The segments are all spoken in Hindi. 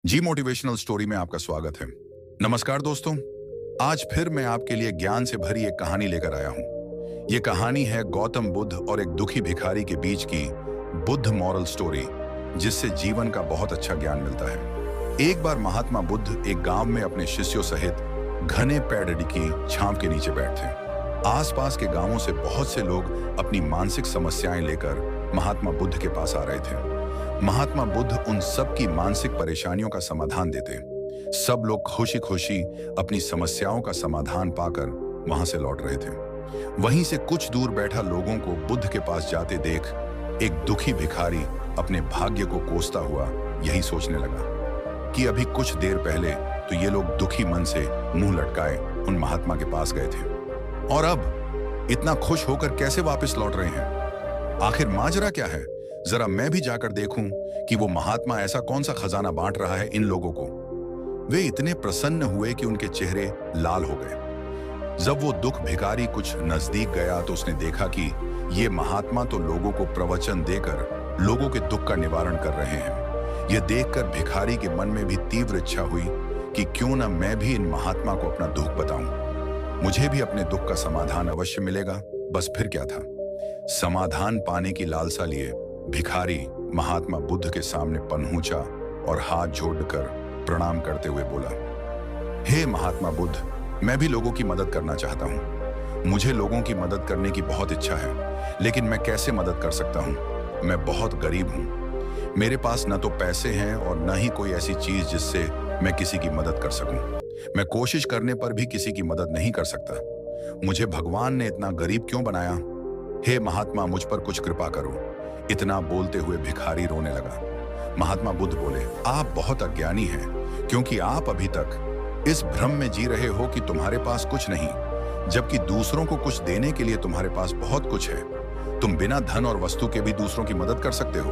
जी मोटिवेशनल स्टोरी में आपका स्वागत है। नमस्कार दोस्तों, आज फिर मैं आपके लिए ज्ञान से भरी एक कहानी लेकर आया हूँ। ये कहानी है गौतम बुद्ध और एक दुखी भिखारी के बीच की बुद्ध मॉरल स्टोरी, जिससे जीवन का बहुत अच्छा ज्ञान मिलता है। एक बार महात्मा बुद्ध एक गांव में अपने शिष्यों सहित घने पेड़ की छांव के नीचे बैठे थे। आसपास के गांवों से बहुत से लोग अपनी मानसिक समस्याएं लेकर महात्मा बुद्ध के पास आ रहे थे। महात्मा बुद्ध उन सब की मानसिक परेशानियों का समाधान देते। सब लोग खुशी खुशी अपनी समस्याओं का समाधान पाकर वहां से लौट रहे थे। वहीं से कुछ दूर बैठा लोगों को बुद्ध के पास जाते देख एक दुखी भिखारी अपने भाग्य को कोसता हुआ यही सोचने लगा कि अभी कुछ देर पहले तो ये लोग दुखी मन से मुंह लटकाए उन महात्मा के पास गए थे, और अब इतना खुश होकर कैसे वापस लौट रहे हैं? आखिर माजरा क्या है? जरा मैं भी जाकर देखूं कि वो महात्मा ऐसा कौन सा खजाना बांट रहा है इन लोगों को। वे इतने प्रसन्न हुए कि उनके चेहरे लाल हो गए। जब वो दुख भिखारी कुछ नजदीक गया तो उसने देखा कि ये महात्मा तो लोगों को प्रवचन देकर लोगों के दुख का निवारण कर रहे हैं। यह देखकर भिखारी के मन में भी तीव्र इच्छा हुई कि क्यों न मैं भी इन महात्मा को अपना दुख बताऊं। मुझे भी अपने दुख का समाधान अवश्य मिलेगा। बस फिर क्या था, समाधान पाने की लालसा लिए भिखारी महात्मा बुद्ध के सामने पनहूंचा और हाथ जोड़कर प्रणाम करते हुए बोला, हे महात्मा बुद्ध, मैं भी लोगों की मदद करना चाहता हूँ। मुझे लोगों की मदद करने की बहुत इच्छा है, लेकिन मैं कैसे मदद कर सकता हूँ? मैं बहुत गरीब हूँ। मेरे पास न तो पैसे हैं और न ही कोई ऐसी चीज जिससे मैं किसी की मदद कर सकूं। मैं कोशिश करने पर भी किसी की मदद नहीं कर सकता। मुझे भगवान ने इतना गरीब क्यों बनाया? हे महात्मा, मुझ पर कुछ कृपा करो। इतना बोलते हुए भिखारी रोने लगा। महात्मा बुद्ध बोले, आप बहुत अज्ञानी हैं, क्योंकि आप अभी तक इस भ्रम में जी रहे हो कि तुम्हारे पास कुछ नहीं, जबकि दूसरों को कुछ देने के लिए तुम्हारे पास बहुत कुछ है। तुम बिना धन और वस्तु के भी दूसरों की मदद कर सकते हो।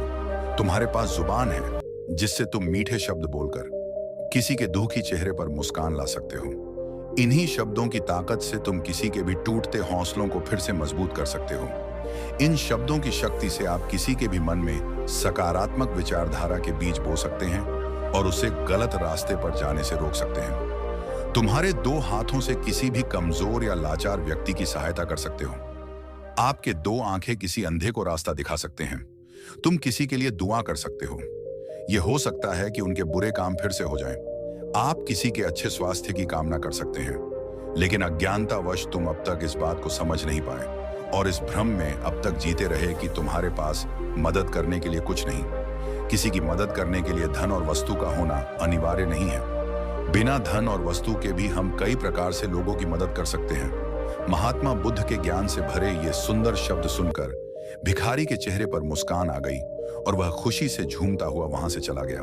तुम्हारे पास जुबान है, जिससे तुम मीठे शब्द बोलकर किसी के दुखी चेहरे पर मुस्कान ला सकते हो। इन्हीं शब्दों की ताकत से तुम किसी के भी टूटते हौसलों को फिर से मजबूत कर सकते हो। इन शब्दों की शक्ति से आप किसी के भी मन में सकारात्मक विचारधारा के बीज बो सकते हैं और उसे गलत रास्ते पर जाने से रोक सकते हैं। तुम्हारे दो हाथों से किसी भी कमजोर या लाचार व्यक्ति की सहायता कर सकते हो। आपके दो आंखें किसी अंधे को रास्ता दिखा सकते हैं। तुम किसी के लिए दुआ कर सकते हो। यह हो सकता है कि उनके बुरे काम फिर से हो जाएं। आप किसी के अच्छे स्वास्थ्य की कामना कर सकते हैं, लेकिन अज्ञानतावश तुम अब तक इस बात को समझ नहीं पाए और इस भ्रम में अब तक जीते रहे कि तुम्हारे पास मदद करने के लिए कुछ नहीं। किसी की मदद करने के लिए धन और वस्तु का होना अनिवार्य नहीं है। बिना धन और वस्तु के भी हम कई प्रकार से लोगों की मदद कर सकते हैं। महात्मा बुद्ध के ज्ञान से भरे ये सुंदर शब्द सुनकर भिखारी के चेहरे पर मुस्कान आ गई और वह खुशी से झूमता हुआ वहां से चला गया।